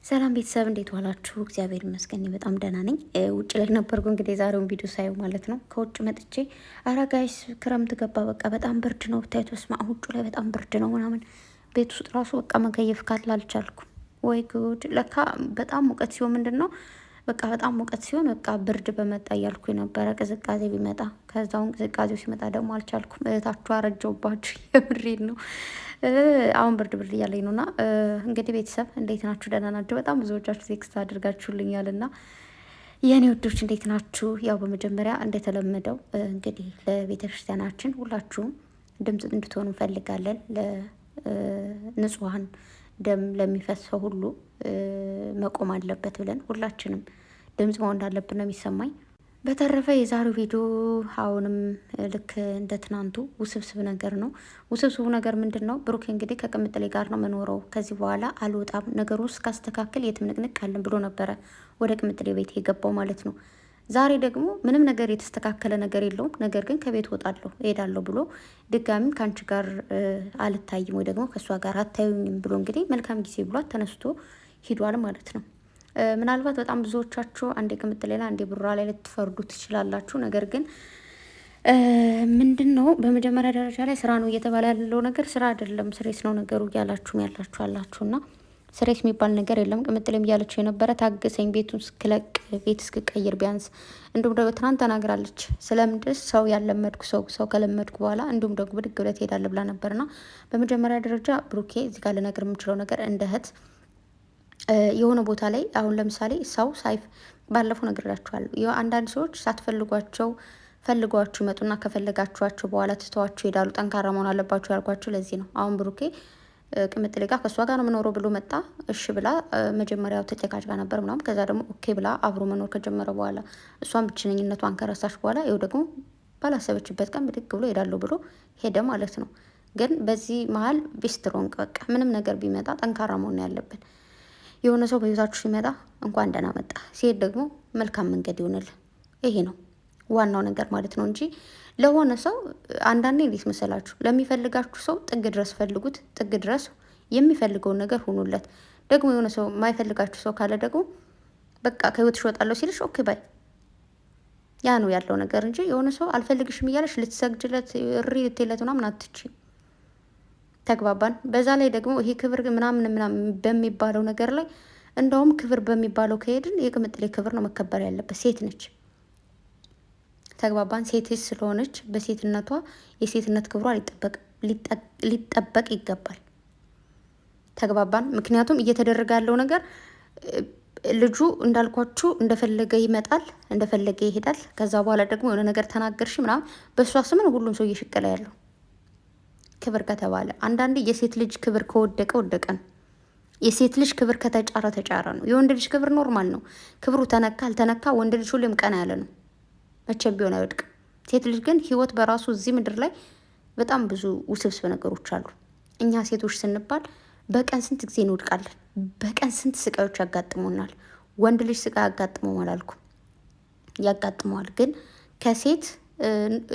ሰላም ቤተሰብ እንዴት ዋላችሁ? እግዚአብሔር ይመስገን በጣም ደህና ነኝ። ውጭ ላይ ነበርኩ እንግዲህ የዛሬውን ቪዲዮ ሳየው ማለት ነው። ከውጭ መጥቼ ኧረ ጋይስ ክረምት ገባ፣ በቃ በጣም ብርድ ነው ብታዩት፣ በስመ አብ ውጭ ላይ በጣም ብርድ ነው ምናምን። ቤት ውስጥ ራሱ በቃ መከየፍ ካለ አልቻልኩም። ወይ ጉድ! ለካ በጣም ሙቀት ሲሆን ምንድን ነው በቃ በጣም ሙቀት ሲሆን በቃ ብርድ በመጣ እያልኩ ነበረ፣ ቅዝቃዜ ቢመጣ። ከዛውን ቅዝቃዜው ሲመጣ ደግሞ አልቻልኩም። እህታችሁ አረጀውባችሁ፣ የምሬን ነው። አሁን ብርድ ብርድ እያለኝ ነው። እና እንግዲህ ቤተሰብ እንዴት ናችሁ? ደህና ናችሁ? በጣም ብዙዎቻችሁ ቴክስት አድርጋችሁልኛል እና የእኔ ውዶች እንዴት ናችሁ? ያው በመጀመሪያ እንደተለመደው እንግዲህ ለቤተክርስቲያናችን ሁላችሁም ድምፅ እንድትሆኑ እንፈልጋለን። ለንጹሐን ደም ለሚፈሰው ሁሉ መቆም አለበት ብለን ሁላችንም ድምፅ መሆን እንዳለብን ነው የሚሰማኝ። በተረፈ የዛሬው ቪዲዮ አሁንም ልክ እንደ ትናንቱ ውስብስብ ነገር ነው። ውስብስቡ ነገር ምንድን ነው? ብሩክ እንግዲህ ከቅምጥሌ ጋር ነው መኖረው፣ ከዚህ በኋላ አልወጣም፣ ነገሩ ውስጥ ካስተካከል የትም ንቅንቅ አለን ብሎ ነበረ ወደ ቅምጥሌ ቤት የገባው ማለት ነው። ዛሬ ደግሞ ምንም ነገር የተስተካከለ ነገር የለውም። ነገር ግን ከቤት ወጣለሁ እሄዳለሁ ብሎ ድጋሚም ከአንቺ ጋር አልታይም ወይ ደግሞ ከእሷ ጋር አታዩኝም ብሎ እንግዲህ መልካም ጊዜ ብሏት ተነስቶ ሂዷል ማለት ነው። ምናልባት በጣም ብዙዎቻችሁ አንዴ ቅምጥሌ ላይ አንዴ ብሩክ ላይ ልትፈርዱ ትችላላችሁ። ነገር ግን ምንድን ነው በመጀመሪያ ደረጃ ላይ ስራ ነው እየተባለ ያለው ነገር ስራ አይደለም፣ ስሬስ ነው ነገሩ እያላችሁም ያላችሁ አላችሁና ስሬስ የሚባል ነገር የለም። ቅምጥሌም እያለችው የነበረ ታገሰኝ፣ ቤቱን እስክለቅ ቤት እስክቀይር ቢያንስ። እንዲሁም ደግሞ ትናንት ተናግራለች። ስለምንድስ ሰው ያለመድኩ ሰው ከለመድኩ በኋላ እንዲሁም ደግሞ ብድግ ብለህ ትሄዳለህ ብላ ነበርና በመጀመሪያ ደረጃ ብሩኬ እዚህ ጋር ልነግር የምችለው ነገር እንደ እህት የሆነ ቦታ ላይ አሁን ለምሳሌ ሰው ሳይፍ ባለፈው ነግሬያችኋለሁ። አንዳንድ ሰዎች ሳትፈልጓቸው ፈልጓችሁ ይመጡና ከፈለጋችኋቸው በኋላ ትተዋችሁ ይሄዳሉ። ጠንካራ መሆን አለባችሁ ያልኳችሁ ለዚህ ነው። አሁን ብሩኬ ቅምጥሌ ጋር ከእሷ ጋር ነው የምኖረው ብሎ መጣ። እሺ ብላ መጀመሪያው ተጨቃጭቃ ነበር ምናምን። ከዛ ደግሞ ኦኬ ብላ አብሮ መኖር ከጀመረ በኋላ እሷን ብቸኝነቷን ከረሳች በኋላ ይኸው ደግሞ ባላሰበችበት ቀን ብድግ ብሎ ሄዳለሁ ብሎ ሄደ ማለት ነው። ግን በዚህ መሀል ቢስትሮንግ በቃ ምንም ነገር ቢመጣ ጠንካራ መሆን ያለብን። የሆነ ሰው በህይወታችሁ ሲመጣ እንኳን ደህና መጣ፣ ሲሄድ ደግሞ መልካም መንገድ ይሆንል። ይሄ ነው ዋናው ነገር ማለት ነው እንጂ ለሆነ ሰው አንዳንዴ እንዴት መሰላችሁ፣ ለሚፈልጋችሁ ሰው ጥግ ድረስ ፈልጉት፣ ጥግ ድረስ የሚፈልገውን ነገር ሁኑለት። ደግሞ የሆነ ሰው የማይፈልጋችሁ ሰው ካለ ደግሞ በቃ ከህይወትሽ እወጣለሁ ሲልሽ ኦኬ ባይ። ያ ነው ያለው ነገር እንጂ የሆነ ሰው አልፈልግሽም እያለሽ ልትሰግጅለት እሪ ልትለት ምናምን አትችይም። ተግባባን? በዛ ላይ ደግሞ ይሄ ክብር ምናምን በሚባለው ነገር ላይ እንደውም ክብር በሚባለው ከሄድን የቅምጥሌ ክብር ነው መከበር ያለበት። ሴት ነች። ተግባባን? ሴት ስለሆነች በሴትነቷ የሴትነት ክብሯ ሊጠበቅ ይገባል። ተግባባን? ምክንያቱም እየተደረገ ያለው ነገር ልጁ እንዳልኳችሁ እንደፈለገ ይመጣል፣ እንደፈለገ ይሄዳል። ከዛ በኋላ ደግሞ የሆነ ነገር ተናገርሽ ምናምን በእሷ ስም ነው ሁሉም ሰው እየሸቀለ ያለው። ክብር ከተባለ አንዳንዴ የሴት ልጅ ክብር ከወደቀ ወደቀ ነው። የሴት ልጅ ክብር ከተጫረ ተጫረ ነው። የወንድ ልጅ ክብር ኖርማል ነው። ክብሩ ተነካ አልተነካ ወንድ ልጅ ሁሌም ቀና ያለ ነው። መቼም ቢሆን አይወድቅም። ሴት ልጅ ግን ህይወት በራሱ እዚህ ምድር ላይ በጣም ብዙ ውስብስብ ነገሮች አሉ። እኛ ሴቶች ስንባል በቀን ስንት ጊዜ እንወድቃለን። በቀን ስንት ስቃዮች ያጋጥሙናል። ወንድ ልጅ ስቃይ ያጋጥመው አላልኩም፣ ያጋጥመዋል። ግን ከሴት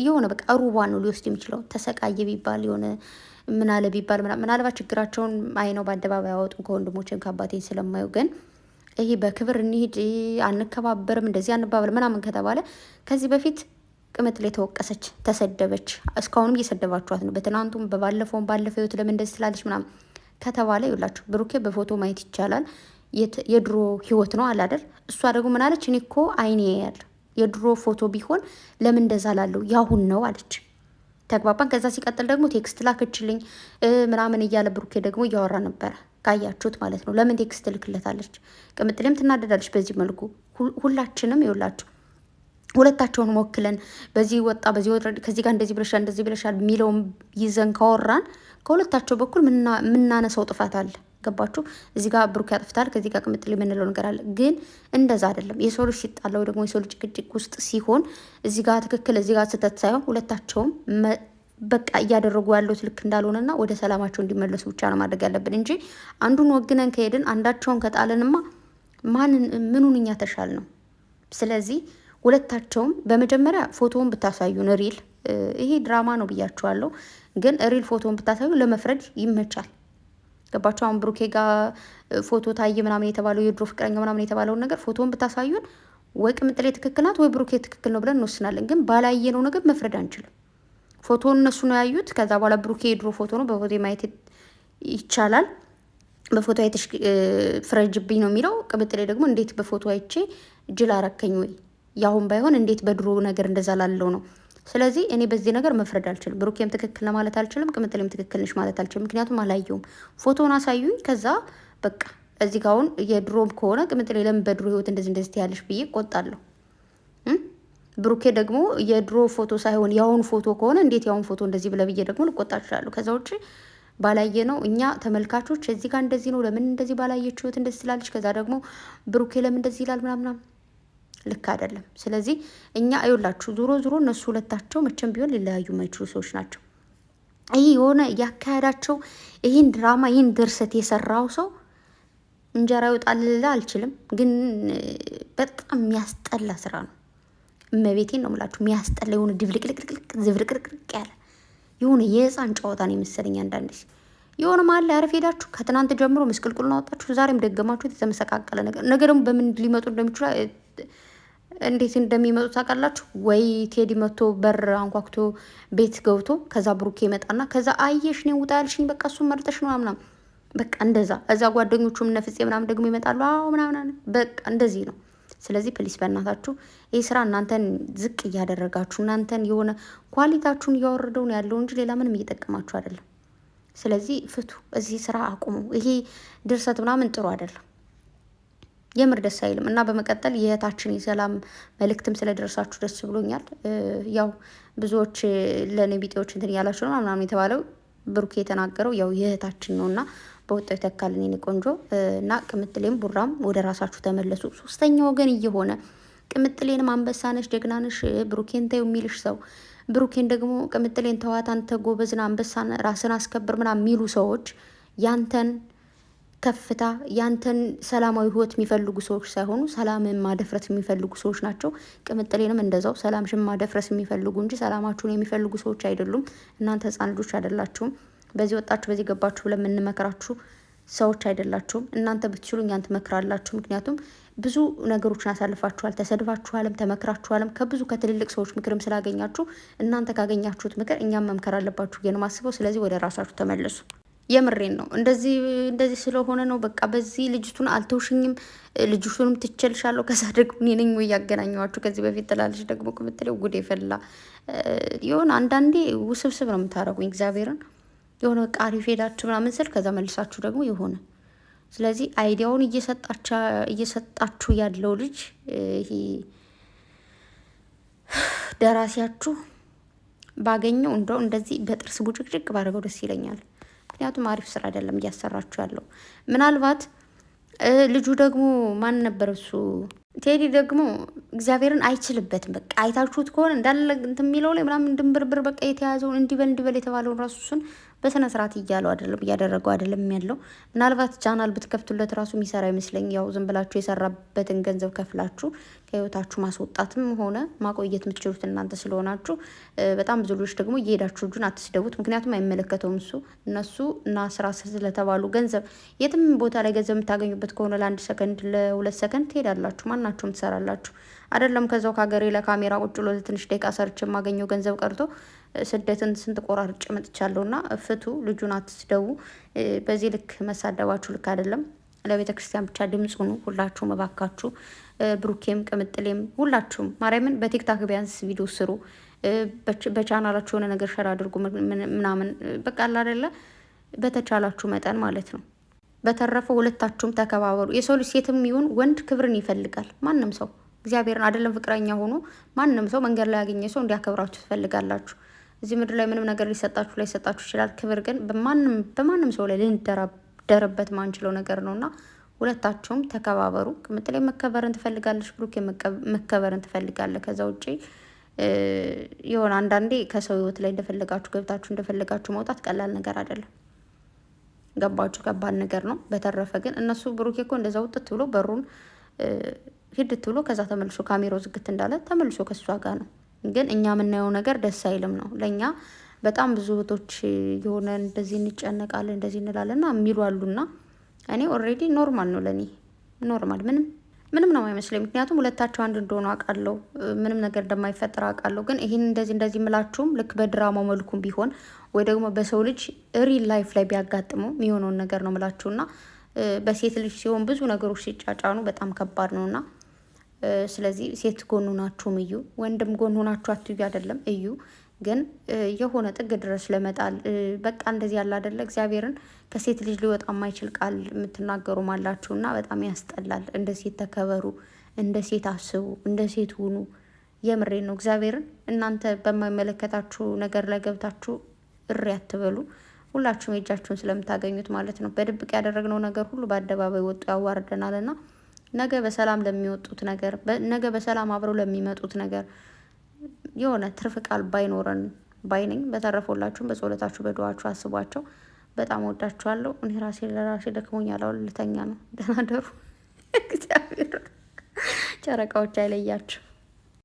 የሆነ በቃ ሩባ ነው ሊወስድ የሚችለው። ተሰቃየ ቢባል የሆነ ምናለ ቢባል ምናልባት ችግራቸውን አይነው በአደባባይ አወጡም ከወንድሞችም ከአባቴን ስለማየው። ግን ይሄ በክብር እንሂድ አንከባበርም እንደዚህ አንባበል ምናምን ከተባለ ከዚህ በፊት ቅምጥሌ ተወቀሰች፣ ተሰደበች። እስካሁንም እየሰደባችኋት ነው። በትናንቱም በባለፈውም ባለፈው ህይወት ለምን እንደዚህ ትላለች ምናምን ከተባለ ይላችሁ ብሩኬ በፎቶ ማየት ይቻላል። የድሮ ህይወት ነው አላደር። እሷ ደግሞ ምናለች? እኔ እኮ አይኔ ያለ የድሮ ፎቶ ቢሆን ለምን እንደዛ ላለው ያሁን ነው አለች። ተግባባን። ከዛ ሲቀጥል ደግሞ ቴክስት ላከችልኝ ምናምን እያለ ብሩኬ ደግሞ እያወራ ነበረ፣ ካያችሁት ማለት ነው። ለምን ቴክስት ትልክለታለች? ቅምጥሌም ትናደዳለች በዚህ መልኩ። ሁላችንም ይውላችሁ ሁለታቸውን ወክለን በዚህ ወጣ በዚህ ወጣ ከዚህ ጋር እንደዚህ ብለሻል የሚለውን ይዘን ካወራን ከሁለታቸው በኩል የምናነሳው ጥፋት አለ። ገባችሁ? እዚህ ጋር ብሩክ ያጥፍታል፣ ከዚህ ጋር ቅምጥሌ የምንለው ነገር አለ። ግን እንደዛ አይደለም። የሰው ልጅ ሲጣላው ደግሞ የሰው ልጅ ጭቅጭቅ ውስጥ ሲሆን እዚህ ጋር ትክክል እዚህ ጋር ስህተት ሳይሆን ሁለታቸውም በቃ እያደረጉ ያሉት ልክ እንዳልሆነና ወደ ሰላማቸው እንዲመለሱ ብቻ ነው ማድረግ ያለብን እንጂ አንዱን ወግነን ከሄድን አንዳቸውን ከጣልንማ ምኑን እኛ ተሻል ነው። ስለዚህ ሁለታቸውም በመጀመሪያ ፎቶውን ብታሳዩን ሪል ይሄ ድራማ ነው ብያችኋለሁ። ግን ሪል ፎቶን ብታሳዩ ለመፍረድ ይመቻል። ገባችሁ? አሁን ብሩኬ ጋር ፎቶ ታየ ምናምን የተባለው የድሮ ፍቅረኛ ምናምን የተባለውን ነገር ፎቶውን ብታሳዩን ወይ ቅምጥሌ ትክክል ናት ወይ ብሩኬ ትክክል ነው ብለን እንወስናለን። ግን ባላየነው ነገር መፍረድ አንችልም። ፎቶውን እነሱ ነው ያዩት። ከዛ በኋላ ብሩኬ የድሮ ፎቶ ነው፣ በፎቶ ማየት ይቻላል። በፎቶ አይተሽ ፍረጅብኝ ነው የሚለው። ቅምጥሌ ደግሞ እንዴት በፎቶ አይቼ ጅል አረከኝ ወይ ያሁን ባይሆን እንዴት በድሮ ነገር እንደዛ ላለው ነው። ስለዚህ እኔ በዚህ ነገር መፍረድ አልችልም። ብሩኬም ትክክል ነው ማለት አልችልም፣ ቅምጥሌም ትክክል ነሽ ማለት አልችልም። ምክንያቱም አላየውም። ፎቶውን አሳዩኝ። ከዛ በቃ እዚህ ጋር አሁን የድሮም ከሆነ ቅምጥሌ ለምን በድሮ ህይወት እንደዚህ እንደዚህ ያለሽ ብዬ ቆጣለሁ። ብሩኬ ደግሞ የድሮ ፎቶ ሳይሆን የአሁኑ ፎቶ ከሆነ እንዴት የአሁኑ ፎቶ እንደዚህ ብለ ብዬ ደግሞ ልቆጣ እችላለሁ። ከዛ ውጭ ባላየ ነው እኛ ተመልካቾች እዚህ ጋር እንደዚህ ነው ለምን እንደዚህ ባላየች ህይወት እንደዚህ ስላለች፣ ከዛ ደግሞ ብሩኬ ለምን እንደዚህ ይላል ምናምናም ልክ አይደለም። ስለዚህ እኛ አይውላችሁ ዞሮ ዞሮ እነሱ ሁለታቸው መቼም ቢሆን ሊለያዩ የማይችሉ ሰዎች ናቸው። ይህ የሆነ ያካሄዳቸው ይህን ድራማ ይህን ድርሰት የሰራው ሰው እንጀራ ይወጣል ልል አልችልም፣ ግን በጣም የሚያስጠላ ስራ ነው። እመቤቴን ነው የምላችሁ የሚያስጠላ የሆነ ድብልቅልቅልቅ ዝብርቅርቅርቅ ያለ የሆነ የህፃን ጨዋታ ነው የመሰለኝ። አንዳንዴ የሆነ መሀል ላይ አረፍ ሄዳችሁ ከትናንት ጀምሮ ምስቅልቁል አወጣችሁ፣ ዛሬም ደገማችሁት። የተመሰቃቀለ ነገር ነገ ደግሞ በምን ሊመጡ እንደሚችሉ እንዴት እንደሚመጡ ታውቃላችሁ? ወይ ቴዲ መጥቶ በር አንኳኩቶ ቤት ገብቶ ከዛ ብሩኬ ይመጣና ከዛ አየሽ ነው ውጣ ያልሽኝ በቃ እሱን መርጠሽ ነው ምናምን በቃ እንደዛ። እዛ ጓደኞቹም ነፍሴ ምናምን ደግሞ ይመጣሉ። አዎ ምናምን በቃ እንደዚህ ነው። ስለዚህ ፕሊስ በእናታችሁ ይህ ስራ እናንተን ዝቅ እያደረጋችሁ እናንተን የሆነ ኳሊታችሁን እያወረደው ነው ያለው እንጂ ሌላ ምንም እየጠቀማችሁ አይደለም። ስለዚህ ፍቱ፣ እዚህ ስራ አቁሙ። ይሄ ድርሰት ምናምን ጥሩ አይደለም፣ የምር ደስ አይልም። እና በመቀጠል የእህታችን የሰላም መልእክትም ስለደረሳችሁ ደስ ብሎኛል። ያው ብዙዎች ለእኔ ቢጤዎች እንትን እያላችሁ ነው ምናምን የተባለው ብሩኬ የተናገረው ያው የእህታችን ነው እና በወጣው ይተካልን የኔ ቆንጆ። እና ቅምጥሌም ቡራም ወደ ራሳችሁ ተመለሱ። ሶስተኛ ወገን እየሆነ ቅምጥሌንም አንበሳነሽ ጀግናነሽ ብሩኬን ተይው የሚልሽ ሰው፣ ብሩኬን ደግሞ ቅምጥሌን ተዋት አንተ ጎበዝና አንበሳን ራስን አስከብር ምናምን የሚሉ ሰዎች ያንተን ከፍታ ያንተን ሰላማዊ ህይወት የሚፈልጉ ሰዎች ሳይሆኑ ሰላምን ማደፍረስ የሚፈልጉ ሰዎች ናቸው። ቅምጥሌንም እንደዛው ሰላምሽን ማደፍረስ የሚፈልጉ እንጂ ሰላማችሁን የሚፈልጉ ሰዎች አይደሉም። እናንተ ህፃን ልጆች አይደላችሁም። በዚህ ወጣችሁ በዚህ ገባችሁ ብለን የምንመክራችሁ ሰዎች አይደላችሁም። እናንተ ብትችሉ እኛን ትመክራላችሁ። ምክንያቱም ብዙ ነገሮችን አሳልፋችኋል፣ ተሰድባችኋልም፣ ተመክራችኋልም ከብዙ ከትልልቅ ሰዎች ምክርም ስላገኛችሁ እናንተ ካገኛችሁት ምክር እኛም መምከር አለባችሁ ብዬ ነው የማስበው። ስለዚህ ወደ ራሳችሁ ተመለሱ። የምሬን ነው። እንደዚህ ስለሆነ ነው በቃ በዚህ ልጅቱን አልተውሽኝም፣ ልጅቱንም ትችልሻለሁ፣ ከዛ ደግሞ እኔ ነኝ ያገናኘዋችሁ ከዚህ በፊት ትላለች። ደግሞ ቅምጥሌው ጉዴ ፈላ። የሆነ አንዳንዴ ውስብስብ ነው የምታረጉኝ እግዚአብሔርን የሆነ በቃ አሪፍ ሄዳችሁ ምናምን ስል ከዛ መልሳችሁ ደግሞ የሆነ ስለዚህ አይዲያውን እየሰጣችሁ ያለው ልጅ ይሄ ደራሲያችሁ ባገኘው እንደው እንደዚህ በጥርስ ቡጭቅጭቅ ባደረገው ደስ ይለኛል። ምክንያቱም አሪፍ ስራ አይደለም እያሰራችሁ ያለው። ምናልባት ልጁ ደግሞ ማን ነበር እሱ ቴዲ ደግሞ እግዚአብሔርን አይችልበትም። በቃ አይታችሁት ከሆነ እንዳለ እንትን የሚለው ላይ ምናምን ድንብርብር በቃ የተያዘውን እንዲበል የተባለውን ራሱ እሱን በስነ ስርዓት እያለው አይደለም እያደረገው አይደለም ያለው። ምናልባት ቻናል ብትከፍቱለት ራሱ የሚሰራ ይመስለኝ። ያው ዝም ብላችሁ የሰራበትን ገንዘብ ከፍላችሁ ከህይወታችሁ ማስወጣትም ሆነ ማቆየት የምትችሉት እናንተ ስለሆናችሁ በጣም ብዙ ልጆች ደግሞ እየሄዳችሁ ልጁን አትስደቡት። ምክንያቱም አይመለከተውም እሱ እነሱ እና ስራ ስለተባሉ ገንዘብ የትም ቦታ ላይ ገንዘብ የምታገኙበት ከሆነ ለአንድ ሰከንድ ለሁለት ሰከንድ ትሄዳላችሁ። ማናችሁም ትሰራላችሁ አይደለም። ከዛው ከሀገሬ ለካሜራ ቁጭ ብሎ ትንሽ ደቂቃ ሰርች የማገኘው ገንዘብ ቀርቶ ስደትን ስንት ቆራርጭ መጥቻለሁ። እና ፍቱ፣ ልጁን አትስደቡ። በዚህ ልክ መሳደባችሁ ልክ አይደለም። ለቤተ ክርስቲያን ብቻ ድምፁ ነው። ሁላችሁም እባካችሁ፣ ብሩኬም ቅምጥሌም ሁላችሁም ማርያምን በቲክታክ ቢያንስ ቪዲዮ ስሩ፣ በቻናላችሁ የሆነ ነገር ሸር አድርጉ ምናምን በቃ አይደለ በተቻላችሁ መጠን ማለት ነው። በተረፈ ሁለታችሁም ተከባበሩ። የሰው ልጅ ሴትም ይሁን ወንድ ክብርን ይፈልጋል። ማንም ሰው እግዚአብሔርን አይደለም ፍቅረኛ ሆኖ ማንም ሰው መንገድ ላይ ያገኘ ሰው እንዲያከብራችሁ ትፈልጋላችሁ። እዚህ ምድር ላይ ምንም ነገር ሊሰጣችሁ ላይ ሰጣችሁ ይችላል። ክብር ግን በማንም ሰው ላይ ልንደረበት ማንችለው ነገር ነው እና ሁለታችሁም ተከባበሩ። ቅምጥሌ መከበርን ትፈልጋለች፣ ብሩክ መከበርን ትፈልጋለ። ከዛ ውጭ የሆነ አንዳንዴ ከሰው ህይወት ላይ እንደፈለጋችሁ ገብታችሁ እንደፈለጋችሁ መውጣት ቀላል ነገር አይደለም። ገባችሁ? ከባድ ነገር ነው። በተረፈ ግን እነሱ ብሩኬ እኮ እንደዛ ውጥት ብሎ በሩን ሂድት ብሎ ከዛ ተመልሶ ካሜራው ዝግት እንዳለ ተመልሶ ከሷ ጋር ነው። ግን እኛ የምናየው ነገር ደስ አይልም ነው ለእኛ በጣም ብዙ እህቶች የሆነ እንደዚህ እንጨነቃለን እንደዚህ እንላለንና የሚሉ አሉና እኔ ኦልሬዲ ኖርማል ነው ለኔ ኖርማል ምንም ነው አይመስለኝ። ምክንያቱም ሁለታቸው አንድ እንደሆኑ አውቃለሁ፣ ምንም ነገር እንደማይፈጠር አውቃለሁ። ግን ይህን እንደዚህ ምላችሁም ልክ በድራማው መልኩም ቢሆን ወይ ደግሞ በሰው ልጅ ሪል ላይፍ ላይ ቢያጋጥመው የሚሆነውን ነገር ነው ምላችሁና በሴት ልጅ ሲሆን ብዙ ነገሮች ሲጫጫኑ በጣም ከባድ ነውና ስለዚህ ሴት ጎን ሆናችሁም እዩ፣ ወንድም ጎን ሆናችሁ አትዩ አይደለም እዩ። ግን የሆነ ጥግ ድረስ ለመጣል በቃ እንደዚህ ያለ አይደለ እግዚአብሔርን ከሴት ልጅ ሊወጣ የማይችል ቃል የምትናገሩ ማላችሁና በጣም ያስጠላል። እንደ ሴት ተከበሩ፣ እንደ ሴት አስቡ፣ እንደ ሴት ሁኑ። የምሬን ነው እግዚአብሔርን። እናንተ በማይመለከታችሁ ነገር ላይ ገብታችሁ እሪ አትበሉ። ሁላችሁም የእጃችሁን ስለምታገኙት ማለት ነው። በድብቅ ያደረግነው ነገር ሁሉ በአደባባይ ወጡ ያዋርደናልና ነገ በሰላም ለሚወጡት ነገር ነገ በሰላም አብረው ለሚመጡት ነገር የሆነ ትርፍ ቃል ባይኖረን ባይነኝ። በተረፈላችሁም በጸሎታችሁ በዱዓችሁ አስቧቸው። በጣም ወዳችኋለሁ። እኔ ለራሴ ደክሞኛል። አሁን ልተኛ ነው። ደህና ደሩ። እግዚአብሔር ጨረቃዎች አይለያችሁ።